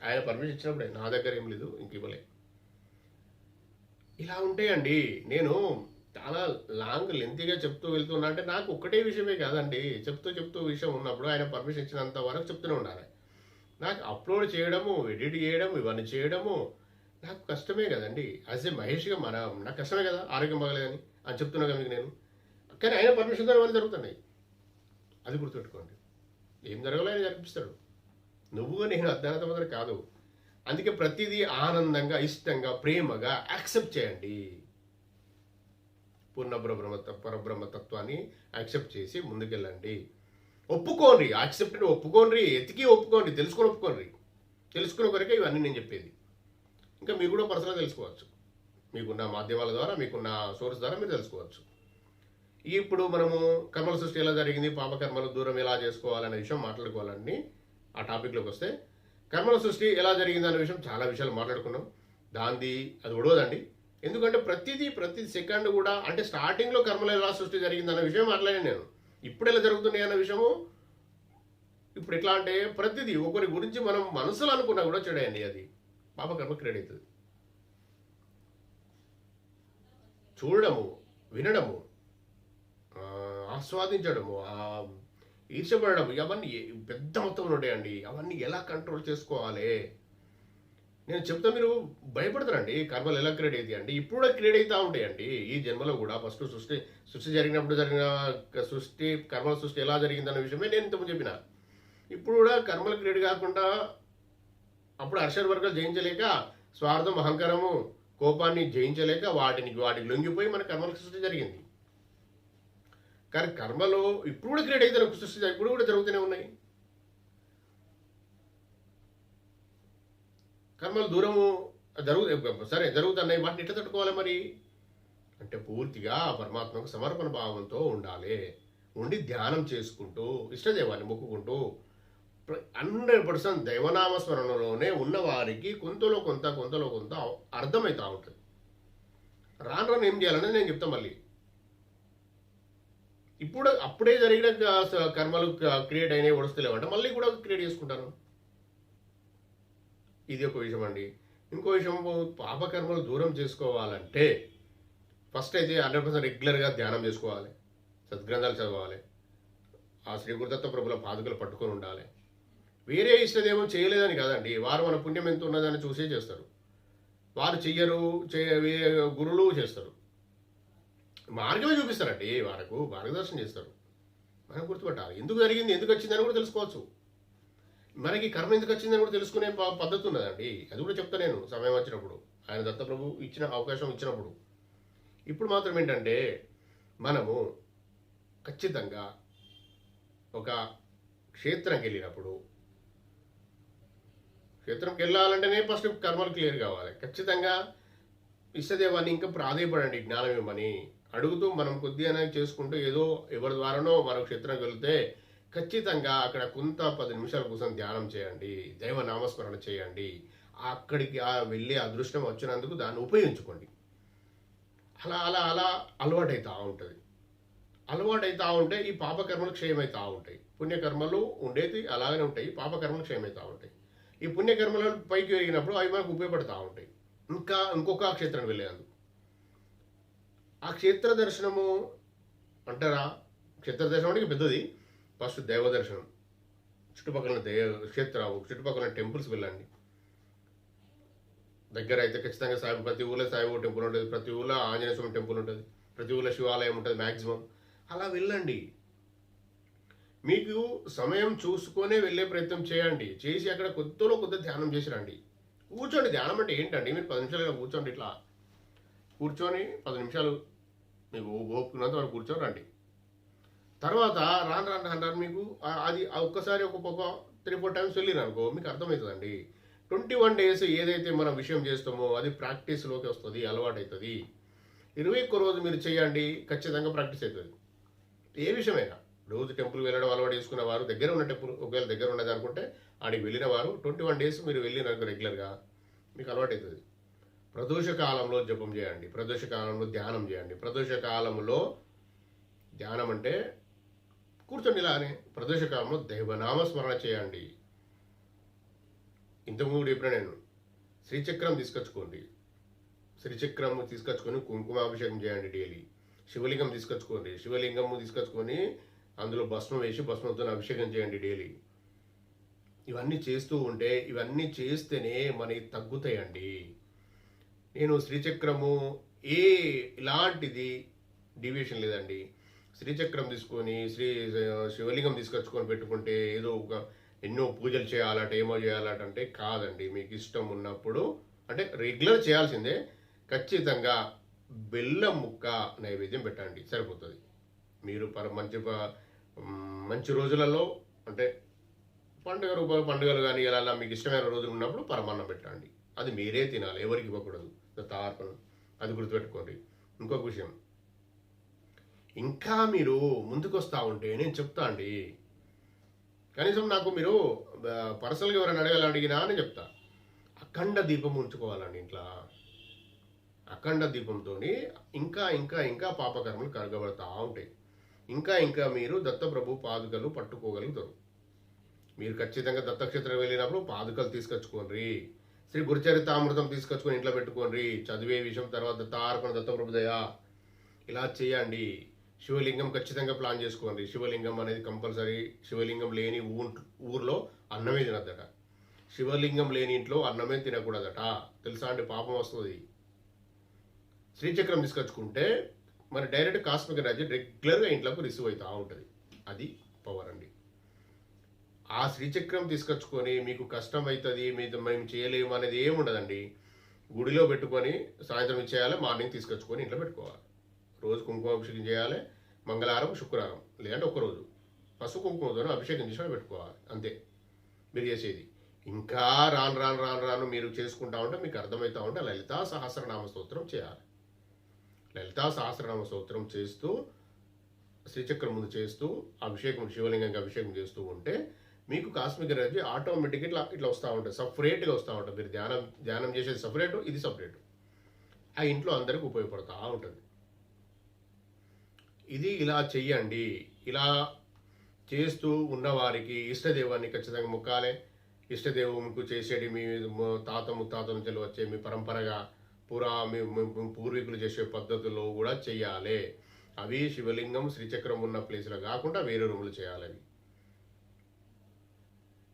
S1: ఆయన పర్మిషన్ ఇచ్చినప్పుడే, నా దగ్గర ఏం లేదు, ఇంక ఇవ్వలే. ఇలా ఉంటాయండి. నేను చాలా లెంతీగా చెప్తూ వెళ్తున్నా అంటే నాకు ఒక్కటే విషయమే కాదండి. చెప్తూ విషయం ఉన్నప్పుడు ఆయన పర్మిషన్ ఇచ్చినంత వరకు చెప్తూనే ఉండాలి. నాకు అప్లోడ్ చేయడము, ఎడిట్ చేయడము, ఇవన్నీ చేయడము నాకు కష్టమే కదండి. యాజ్ ఏ మహేష్గా నాకు కష్టమే కదా, ఆరోగ్యం బాగలేదని అని చెప్తున్నా కదా మీకు నేను. కానీ ఆయన పర్మిషన్తో ఇవన్నీ జరుగుతున్నాయి. అది గుర్తుపెట్టుకోండి. ఏం జరగాలో ఆయన జరిపిస్తాడు. నువ్వుగా నేను అజ్ఞానత కాదు. అందుకే ప్రతిదీ ఆనందంగా, ఇష్టంగా, ప్రేమగా యాక్సెప్ట్ చేయండి. పూర్ణ పరబ్రహ్మ తత్వాన్ని యాక్సెప్ట్ చేసి ముందుకెళ్ళండి. ఒప్పుకోండి, యాక్సెప్ట్ ఒప్పుకోండి, ఎతికి ఒప్పుకోండి, తెలుసుకొని ఒప్పుకోండి. తెలుసుకునే వరకే ఇవన్నీ నేను చెప్పేది. ఇంకా మీరు కూడా పర్సనల్గా తెలుసుకోవచ్చు. మీకున్న మాధ్యమాల ద్వారా, మీకున్న సోర్స్ ద్వారా మీరు తెలుసుకోవచ్చు. ఇప్పుడు మనము కర్మల సృష్టి ఎలా జరిగింది, పాపకర్మలు దూరం ఎలా చేసుకోవాలనే విషయం మాట్లాడుకోవాలని ఆ టాపిక్లోకి వస్తే, కర్మల సృష్టి ఎలా జరిగింది అనే విషయం చాలా విషయాలు మాట్లాడుకున్నాం. అది ఒడవదండి. ఎందుకంటే ప్రతి సెకండ్ కూడా అంటే స్టార్టింగ్లో కర్మలు ఎలా సృష్టి జరిగింది అన్న విషయం మాట్లాడాను నేను. ఇప్పుడు ఎలా జరుగుతున్నాయి అన్న విషయము ఇప్పుడు ఎట్లా అంటే ప్రతిదీ ఒకరి గురించి మనం మనసులో అనుకున్నా కూడా చెడయండి, అది పాపకర్మ క్రియేట్ అవుతుంది. చూడడము, వినడము, ఆస్వాదించడము, ఈర్షపడడం, అవన్నీ పెద్ద మొత్తంలో ఉంటాయండి. అవన్నీ ఎలా కంట్రోల్ చేసుకోవాలి నేను చెప్తా. మీరు భయపడతారండి. కర్మలు ఎలా క్రియేట్ అవుతాయి అండి? ఇప్పుడు కూడా క్రియేట్ అవుతూ ఉంటాయండి. ఈ జన్మలో కూడా ఫస్ట్ సృష్టి జరిగినప్పుడు జరిగిన కర్మల సృష్టి ఎలా జరిగిందన్న విషయమే నేను ఇంతకుముందు చెప్పిన. ఇప్పుడు కూడా కర్మలు క్రియేట్ కాకుండా అప్పుడు వర్గాలు జయించలేక, స్వార్థం, అహంకారము, కోపాన్ని జయించలేక వాటికి లొంగిపోయి మన కర్మల సృష్టి జరిగింది. కానీ కర్మలో ఇప్పుడు కూడా క్రియేట్ అవుతాయి సృష్టి, ఇప్పుడు కూడా జరుగుతూనే ఉన్నాయి. కర్మలు దూరము సరే జరుగుతున్నాయి, వాటిని ఎట్లా తట్టుకోవాలి మరి అంటే పూర్తిగా పరమాత్మకు సమర్పణ భావంతో ఉండి ధ్యానం చేసుకుంటూ, ఇష్టదేవాన్ని మొక్కుకుంటూ 100% దైవనామస్మరణలోనే ఉన్న వారికి కొంతలో కొంత అర్థమవుతూ ఉంటుంది. రాను ఏం చేయాలనేది నేను చెప్తాను. మళ్ళీ అప్పుడే జరిగిన కర్మలు క్రియేట్ అయినాయి ఒడుస్తలేమంటే మళ్ళీ కూడా క్రియేట్ చేసుకుంటాను. ఇది ఒక విషయం అండి. ఇంకో విషయం, పాపకర్మలు దూరం చేసుకోవాలంటే ఫస్ట్ అయితే 100% రెగ్యులర్గా ధ్యానం చేసుకోవాలి, సద్గ్రంథాలు చదవాలి, ఆ శ్రీ గురుదత్త ప్రభుల పాదుకలు పట్టుకొని ఉండాలి. వేరే ఇష్టదేవం చేయలేదని కాదండి, వారు మన పుణ్యం ఎంత ఉన్నదని చూసే చేస్తారు. వారు చెయ్యరు, గురువులు చేస్తారు, మార్గమే చూపిస్తారండి, వారికి మార్గదర్శనం చేస్తారు. మనం గుర్తుపట్టాలి. ఎందుకు జరిగింది, ఎందుకు వచ్చిందని కూడా తెలుసుకోవచ్చు. మనకి కర్మ ఎందుకు వచ్చిందని కూడా తెలుసుకునే పద్ధతి ఉన్నదండి. అది కూడా చెప్తా నేను సమయం వచ్చినప్పుడు, ఆయన దత్తప్రభు ఇచ్చిన అవకాశం ఇచ్చినప్పుడు. ఇప్పుడు మాత్రం ఏంటంటే మనము ఖచ్చితంగా ఒక క్షేత్రంకి వెళ్ళినప్పుడు, క్షేత్రంకి వెళ్ళాలంటేనే ఫస్ట్ కర్మలు క్లియర్ కావాలి. ఖచ్చితంగా ఇష్టదేవాన్ని ఇంకా ప్రాధాయపడండి, జ్ఞానం ఇవ్వమని అడుగుతూ మనం కొద్దిగా చేసుకుంటూ ఏదో ఎవరి ద్వారానో మరో క్షేత్రంకి వెళ్తే ఖచ్చితంగా అక్కడ కొంత 10 నిమిషాల కోసం ధ్యానం చేయండి, దైవ నామస్మరణ చేయండి. అక్కడికి వెళ్ళే అదృష్టం వచ్చినందుకు దాన్ని ఉపయోగించుకోండి. అలా అలా అలా అలవాటవుతూ ఉంటుంది. అలవాటవుతూ ఉంటే ఈ పాపకర్మలు క్షయమవుతూ ఉంటాయి. పుణ్యకర్మలు ఉండేది అలాగనే ఉంటాయి, పాపకర్మలు క్షయమవుతూ ఉంటాయి. ఈ పుణ్యకర్మలను పైకి పెరిగినప్పుడు అవి మనకు ఉపయోగపడుతూ ఉంటాయి. ఇంకొక క్షేత్రం వెళ్ళేందుకు. ఆ క్షేత్ర దర్శనము అంటారా, క్షేత్ర దర్శనం అంటే పెద్దది. ఫస్ట్ దైవ దర్శనం, చుట్టుపక్కల చుట్టుపక్కల టెంపుల్స్ వెళ్ళండి. దగ్గర అయితే ఖచ్చితంగా ప్రతి ఊళ్ళో సాయిబాబా టెంపుల్ ఉంటుంది, ప్రతి ఊళ్ళో ఆంజనేయ స్వామి టెంపుల్ ఉంటుంది, ప్రతి ఊళ్ళో శివాలయం ఉంటుంది మ్యాక్సిమం. అలా వెళ్ళండి. మీకు సమయం చూసుకొనే వెళ్ళే ప్రయత్నం చేయండి. చేసి అక్కడ కొద్ది ధ్యానం చేసి రండి. కూర్చోండి. ధ్యానం అంటే ఏంటండి, మీరు 10 నిమిషాలు కూర్చోండి. ఇట్లా కూర్చొని 10 నిమిషాలు మీకు ఓపుకున్నంత వరకు కూర్చొని రండి. తర్వాత రాను మీకు అది ఒక్కసారి ఒక్కొక్క 3-4 టైమ్స్ వెళ్ళిరు అనుకో, మీకు అర్థమవుతుందండి. 21 days ఏదైతే మనం విషయం చేస్తామో అది ప్రాక్టీస్లోకి వస్తుంది, అలవాటు అవుతుంది. 21 రోజు మీరు చేయండి, ఖచ్చితంగా ప్రాక్టీస్ అవుతుంది. ఏ విషయమైనా రోజు టెంపుల్ వెళ్ళడం అలవాటు చేసుకున్న వారు, దగ్గర ఉన్న టెంపుల్ ఒకవేళ దగ్గర ఉన్నది అనుకుంటే ఆడికి వెళ్ళిన వారు 21 days మీరు వెళ్ళినారు రెగ్యులర్గా, మీకు అలవాటు అవుతుంది. ప్రదోష కాలంలో జపం చేయండి, ప్రదోష కాలంలో ధ్యానం చేయండి. ప్రదోష కాలంలో ధ్యానం అంటే కూర్చోండి ఇలానే. ప్రదోష కాలంలో దైవనామ స్మరణ చేయండి. ఇంతకుముందు చెప్పిన నేను శ్రీచక్రం తీసుకొచ్చుకోండి. శ్రీచక్రం తీసుకొచ్చుకొని కుంకుమాభిషేకం చేయండి డైలీ. శివలింగం తీసుకొచ్చుకోండి. శివలింగం తీసుకొచ్చుకొని అందులో భస్మం వేసి భస్మంతో అభిషేకం చేయండి డైలీ. ఇవన్నీ చేస్తూ ఉంటే, ఇవన్నీ చేస్తేనే మనకి తగ్గుతాయండి. నేను శ్రీచక్రము ఇలాంటిది డీవియేషన్ లేదండి. శ్రీచక్రం తీసుకొని శివలింగం తీసుకొచ్చుకొని పెట్టుకుంటే ఏదో ఎన్నో పూజలు చేయాలట, ఏమో చేయాలట అంటే కాదండి. మీకు ఇష్టం ఉన్నప్పుడు అంటే రెగ్యులర్ చేయాల్సిందే. ఖచ్చితంగా బెల్లం ముక్క నైవేద్యం పెట్టండి, సరిపోతుంది. మీరు మంచి రోజులలో అంటే పండుగలు కానీ ఇలా మీకు ఇష్టమైన రోజులు ఉన్నప్పుడు పరమాన్నం పెట్టండి. అది మీరే తినాలి, ఎవరికి ఇవ్వకూడదు. తార్పణం, అది గుర్తుపెట్టుకోండి. ఇంకొక విషయం, ఇంకా మీరు ముందుకు వస్తూ ఉంటే నేను చెప్తా అండి, కనీసం నాకు మీరు పర్సనల్గా ఎవరైనా అడిగినా అని చెప్తా. అఖండ దీపం ఉంచుకోవాలండి ఇంట్లో. అఖండ దీపంతో ఇంకా ఇంకా ఇంకా పాపకర్మలు కరగబడతా ఉంటాయి. ఇంకా మీరు దత్తప్రభు పాదుకలు పట్టుకోగలుగుతారు. మీరు ఖచ్చితంగా దత్తక్షేత్రం వెళ్ళినప్పుడు పాదుకలు తీసుకొచ్చుకోండి. శ్రీ గురుచరితామృతం తీసుకొచ్చుకొని ఇంట్లో పెట్టుకోండి. చదివే విషయం, తర్వాత దత్తార్పణ, దత్తప్రభుదయ ఇలా చేయండి. శివలింగం ఖచ్చితంగా ప్లాన్ చేసుకోండి. శివలింగం అనేది కంపల్సరీ. శివలింగం లేని ఊర్లో అన్నమే తినద్దట. శివలింగం లేని ఇంట్లో అన్నమే తినకూడదట. తెలుసా అండి, పాపం వస్తుంది. శ్రీచక్రం తీసుకొచ్చుకుంటే మరి డైరెక్ట్ కాస్మిక్ ఎనర్జీ రెగ్యులర్గా ఇంట్లోకి రిసీవ్ అవుతూ ఉంటుంది. అది పవర్ అండి. ఆ శ్రీచక్రం తీసుకొచ్చుకొని మీకు కష్టం అవుతుంది, మేము చేయలేము అనేది ఏముండదండి. గుడిలో పెట్టుకొని సాయంత్రం ఇచ్చేయాలి, మార్నింగ్ తీసుకొచ్చుకొని ఇంట్లో పెట్టుకోవాలి. రోజు కుంకుమాభిషేకం చేయాలి, మంగళవారం శుక్రవారం లేదంటే ఒక్కరోజు పసుపు కుంకుమతో అభిషేకం చేసి పెట్టుకోవాలి. అంతే మీరు చేసేది. ఇంకా రాను మీరు చేసుకుంటా ఉంటే మీకు అర్థమవుతూ ఉంటే లలితా సహస్రనామ స్తోత్రం చేయాలి. లలితా సహస్రనామ స్తోత్రం చేస్తూ శ్రీచక్రం ముందు చేస్తూ అభిషేకం, శివలింగానికి అభిషేకం చేస్తూ ఉంటే మీకు కాస్మిక్ ఎనర్జీ ఆటోమేటిక్గా ఇట్లా వస్తూ ఉంటుంది, సపరేట్గా వస్తూ ఉంటుంది. మీరు ధ్యానం చేసేది సపరేటు, ఇది సపరేటు. ఆ ఇంట్లో అందరికి ఉపయోగపడుతూ ఉంటుంది. ఇది ఇలా చెయ్యండి. ఇలా చేస్తూ ఉన్నవారికి ఇష్టదేవాన్ని ఖచ్చితంగా మొక్కాలి. ఇష్టదేవునికి చేసేది మీ తాత ముత్తాత నుంచి వచ్చే మీ పరంపరగా మీ పూర్వీకులు చేసే పద్ధతుల్లో కూడా చెయ్యాలి. అవి శివలింగం, శ్రీచక్రం ఉన్న ప్లేస్లో కాకుండా వేరే రూములు చేయాలి. అవి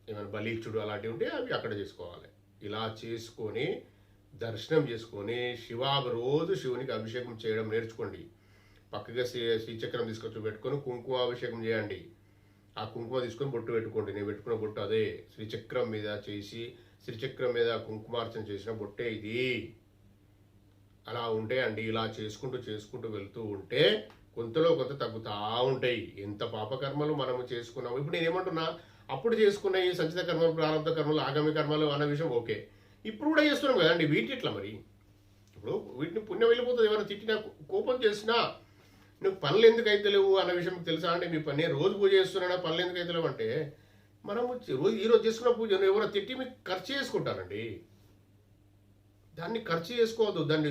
S1: ఏమైనా బలీచుడు అలాంటివి ఉంటే అవి అక్కడ చేసుకోవాలి. ఇలా చేసుకొని దర్శనం చేసుకొని రోజు శివునికి అభిషేకం చేయడం నేర్చుకోండి. పక్కగా శ్రీచక్రం తీసుకొచ్చి పెట్టుకొని కుంకుమాభిషేకం చేయండి. ఆ కుంకుమ తీసుకొని బొట్టు పెట్టుకోండి. నేను పెట్టుకున్న బొట్టు అదే. శ్రీచక్రం మీద చేసి శ్రీచక్రం మీద కుంకుమార్చన చేసిన బొట్టే ఇది. అలా ఉంటే అండి, ఇలా చేసుకుంటూ వెళ్తూ ఉంటే కొంతలో కొంత తగ్గుతూ ఉంటాయి. ఎంత పాపకర్మలు మనము చేసుకున్నాము. ఇప్పుడు నేనేమంటున్నా, అప్పుడు చేసుకున్న ఈ సంచిత కర్మలు, ప్రారంభ కర్మలు, ఆగామి కర్మలు అన్న విషయం ఓకే. ఇప్పుడు కూడా చేస్తున్నాం కదండి. వీటి ఇట్లా మరి ఇప్పుడు వీటిని పుణ్యం వెళ్ళిపోతుంది. ఎవరైనా తిట్టినా, కోపం చేసినా, నువ్వు పనులు ఎందుకు అయితే లేవు అన్న విషయం తెలుసా అండి. మీ పని రోజు పూజ చేస్తున్నా, పనులు ఎందుకు అయితే లేవు అంటే మనము ఈరోజు చేసుకున్న పూజను ఎవరో తిట్టి మీకు ఖర్చు చేసుకుంటారండి. దాన్ని ఖర్చు చేసుకోవద్దు. దాన్ని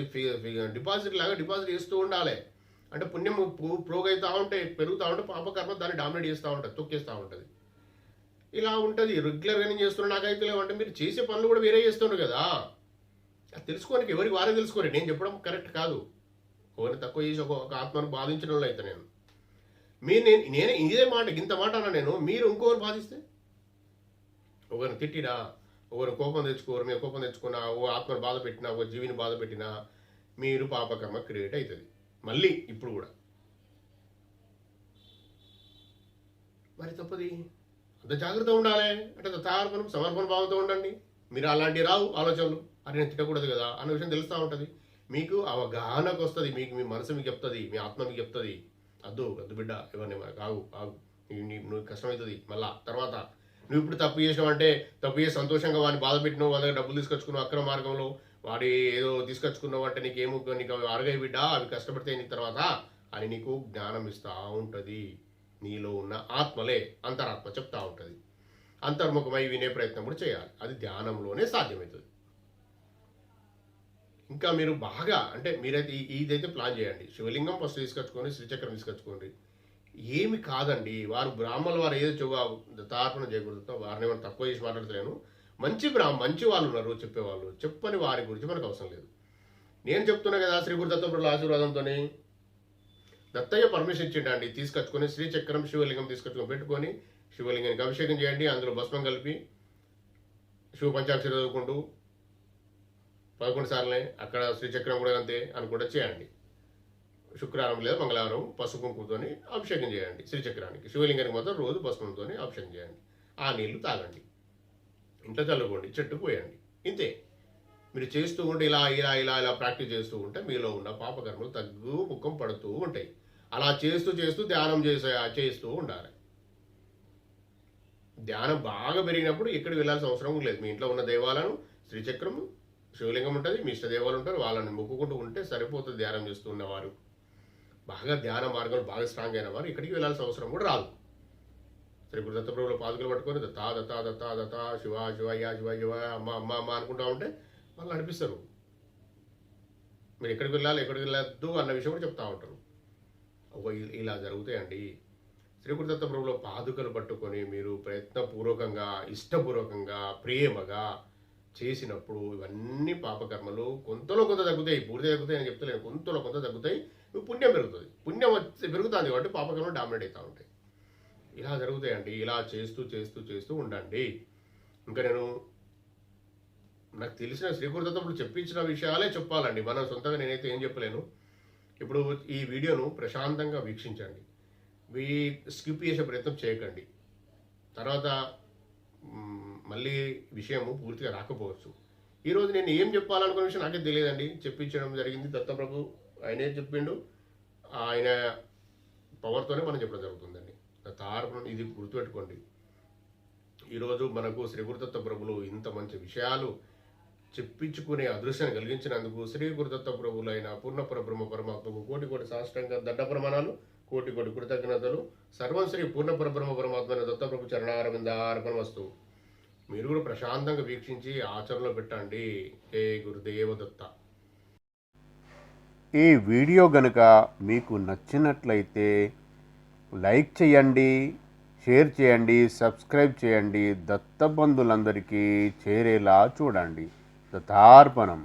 S1: డిపాజిట్ లాగా డిపాజిట్ చేస్తూ ఉండాలి. అంటే పుణ్యం ప్రోగ్ అవుతూ ఉంటే, పెరుగుతూ ఉంటే పాపకర్మ దాన్ని డామినేట్ చేస్తూ ఉంటుంది, తొక్కేస్తూ ఉంటుంది. ఇలా ఉంటుంది. రెగ్యులర్గా నేను చేస్తున్నా నాకైతే లేవంటే మీరు చేసే పనులు కూడా వేరే చేస్తున్నారు కదా. అది తెలుసుకోనికి ఎవరికి వారే తెలుసుకోరు. నేను చెప్పడం కరెక్ట్ కాదు. ఎవరిని తక్కువ చేసి ఒక ఆత్మను బాధించడంలో అయితే నేను ఇదే మాట ఇంత మాట అన్నా నేను, మీరు ఇంకొకరు బాధిస్తే, ఒకరిని తిట్టినా, ఒకరు కోపం తెచ్చుకోరు, మీరు కోపం తెచ్చుకున్నా, ఓ ఆత్మను బాధ పెట్టినా, ఒక జీవిని బాధ పెట్టినా మీరు పాపకర్మ క్రియేట్ అవుతుంది మళ్ళీ ఇప్పుడు కూడా. మరి తప్పది, అంత జాగ్రత్త ఉండాలి. అంటే తార్పణం సమర్పణ భావంతో ఉండండి. మీరు అలాంటి రావు ఆలోచనలు, అది నేను తిట్టకూడదు కదా అన్న విషయం తెలుస్తూ ఉంటుంది. మీకు అవగాహనకు వస్తుంది, మీకు మీ మనసు మీకు చెప్తుంది, మీ ఆత్మ మీకు చెప్తుంది, అద్దు బిడ్డ ఎవరిని మనకు ఆగు నువ్వు కష్టమవుతుంది. మళ్ళా తర్వాత నువ్వు ఇప్పుడు తప్పు చేసినావు అంటే, తప్పు చేసి సంతోషంగా వాడిని బాధ పెట్టినావు, వాళ్ళ దగ్గర డబ్బులు తీసుకొచ్చుకున్నావు, అక్రమ మార్గంలో వాడి ఏదో తీసుకొచ్చుకున్నావు అంటే నీకు అవి అరగై బిడ్డ, అవి కష్టపడితే నీ తర్వాత అని నీకు జ్ఞానం ఇస్తూ ఉంటుంది. నీలో ఉన్న ఆత్మలే అంతరాత్మ చెప్తా ఉంటుంది. అంతర్ముఖమై వినే ప్రయత్నం కూడా చేయాలి. అది ధ్యానంలోనే సాధ్యమవుతుంది. ఇంకా మీరు బాగా అంటే మీరైతే ఇదైతే ప్లాన్ చేయండి. శివలింగం ఫస్ట్ తీసుకొచ్చుకొని శ్రీచక్రం తీసుకొచ్చుకోండి. ఏమి కాదండి. వారు బ్రాహ్మణులు, వారు ఏదో దత్తార్పణ చేయకూడదు, వారిని ఏమైనా తక్కువ చేసి మాట్లాడలేను. మంచి వాళ్ళు ఉన్నారు చెప్పేవాళ్ళు, చెప్పని వారి గురించి మనకు అవసరం లేదు. నేను చెప్తున్నా కదా, శ్రీ గురు దత్తపురుల ఆశీర్వాదంతో దత్తయ్య పర్మిషన్ ఇచ్చిండండి. తీసుకొచ్చుకొని శ్రీచక్రం శివలింగం తీసుకొచ్చుకొని పెట్టుకొని శివలింగానికి అభిషేకం చేయండి. అందులో భస్మం కలిపి శివ పంచాక్షరి చదువుకుంటూ 11 సార్లే అక్కడ శ్రీచక్రం కూడా అంతే అని కూడా చేయండి. శుక్రవారం లేదా మంగళవారం పసుపు కుంకుమతో అభిషేకం చేయండి శ్రీచక్రానికి. శివలింగానికి మాత్రం రోజు పసుపుతో అభిషేకం చేయండి. ఆ నీళ్లు తాగండి, ఇంట్లో చల్లుకోండి, చెట్టుకు పోయండి. ఇంతే. మీరు చేస్తూ ఉంటే ఇలా ఇలా ఇలా ఇలా ప్రాక్టీస్ చేస్తూ ఉంటే మీలో ఉన్న పాపకర్మలు తగ్గు ముఖం పడుతూ ఉంటాయి. అలా చేస్తూ చేస్తూ ధ్యానం చేస్తూ ఉండాలి. ధ్యానం బాగా పెరిగినప్పుడు ఎక్కడికి వెళ్ళాల్సిన అవసరం లేదు. మీ ఇంట్లో ఉన్న దేవాలను శ్రీచక్రం శివలింగం ఉంటుంది, మీ ఇష్ట దేవాలు ఉంటారు, వాళ్ళని మొక్కుకుంటూ ఉంటే సరిపోతుంది. ధ్యానం చేస్తూ ఉన్నవారు, బాగా ధ్యాన మార్గంలో బాగా స్ట్రాంగ్ అయిన వారు ఇక్కడికి వెళ్ళాల్సిన అవసరం కూడా రాదు. శ్రీ గురు దత్తప్రభుల పాదుకలు పట్టుకొని దత్తా దత్తా దత్తా దత్తా శివ శివయ్య శివ శివ అమ్మ అమ్మ అమ్మ అనుకుంటా ఉంటే వాళ్ళు నడిపిస్తారు. మీరు ఎక్కడికి వెళ్ళాలి ఎక్కడికి వెళ్ళొద్దు అన్న విషయం కూడా చెప్తా ఉంటారు. ఇలా జరుగుతాయండి. శ్రీ గురు దత్తప్రభుల పాదుకలు పట్టుకొని మీరు ప్రయత్నపూర్వకంగా, ఇష్టపూర్వకంగా, ప్రేమగా చేసినప్పుడు ఇవన్నీ పాపకర్మలు కొంతలో కొంత తగ్గుతాయి. పూర్తిగా తగ్గుతాయి అని చెప్తలేను, కొంతలో కొంత తగ్గుతాయి. పుణ్యం పెరుగుతుంది. పుణ్యం పెరుగుతుంది కాబట్టి పాపకర్మలు డామినేట్ అవుతూ ఉంటాయి. ఇలా జరుగుతాయండి. ఇలా చేస్తూ చేస్తూ చేస్తూ ఉండండి. ఇంకా నాకు తెలిసిన శ్రీ గురు దత్తపురులు చెప్పించిన విషయాలే చెప్పాలండి. మనం సొంతంగా నేనైతే ఏం చెప్పలేను. ఇప్పుడు ఈ వీడియోను ప్రశాంతంగా వీక్షించండి. స్కిప్ చేసే ప్రయత్నం చేయకండి. తర్వాత మళ్ళీ విషయము పూర్తిగా రాకపోవచ్చు. ఈరోజు నేను ఏం చెప్పాలనుకున్న విషయం నాకే తెలియదండి. చెప్పించడం జరిగింది దత్తప్రభు, ఆయనే చెప్పిండు. ఆయన పవర్తోనే మనం చెప్పడం జరుగుతుందండి. తారపణం ఇది గుర్తుపెట్టుకోండి. ఈరోజు మనకు శ్రీ గురు దత్తప్రభులు ఇంత మంచి విషయాలు చెప్పించుకునే అదృశ్యాన్ని కలిగించినందుకు శ్రీ గురు దత్తప్రభులు అయిన పూర్ణపర బ్రహ్మ పరమాత్మకు కోటి కోటి సాష్టాంగ దండ ప్రమాణాలు, కోటి కోటి కృతజ్ఞతలు. సర్వం శ్రీ పూర్ణపర బ్రహ్మ పరమాత్మ దత్తప్రభు చరణారవిందార్పణమస్తు. మీరు కూడా ప్రశాంతంగా వీక్షించి ఆచరణలో పెట్టండి. ఏ గురుదేవ దత్త.
S2: ఈ వీడియో గనుక మీకు నచ్చినట్లయితే లైక్ చేయండి, షేర్ చేయండి, సబ్స్క్రైబ్ చేయండి. దత్తబంధులందరికీ చేరేలా చూడండి. దత్తార్పణం.